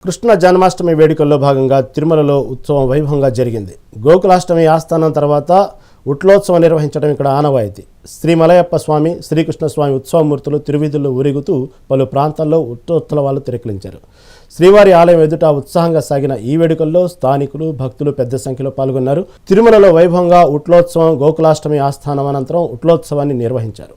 కృష్ణ జన్మాష్టమి వేడుకల్లో భాగంగా తిరుమలలో ఉత్సవం వైభవంగా జరిగింది. గోకులాష్టమి ఆస్థానం తర్వాత ఉట్లోత్సవం నిర్వహించడం ఇక్కడ ఆనవాయితీ. శ్రీ మలయప్ప స్వామి, శ్రీకృష్ణ స్వామి ఉత్సవమూర్తులు తిరువీధుల్లో ఊరేగుతూ పలు ప్రాంతాల్లో ఉట్టోత్సవాలు తిరకలించారు. శ్రీవారి ఆలయం ఎదుట ఉత్సాహంగా సాగిన ఈ వేడుకల్లో స్థానికులు, భక్తులు పెద్ద సంఖ్యలో పాల్గొన్నారు. తిరుమలలో వైభవంగా ఉట్లోత్సవం, గోకులాష్టమి ఆస్థానం అనంతరం ఉట్లోత్సవాన్ని నిర్వహించారు.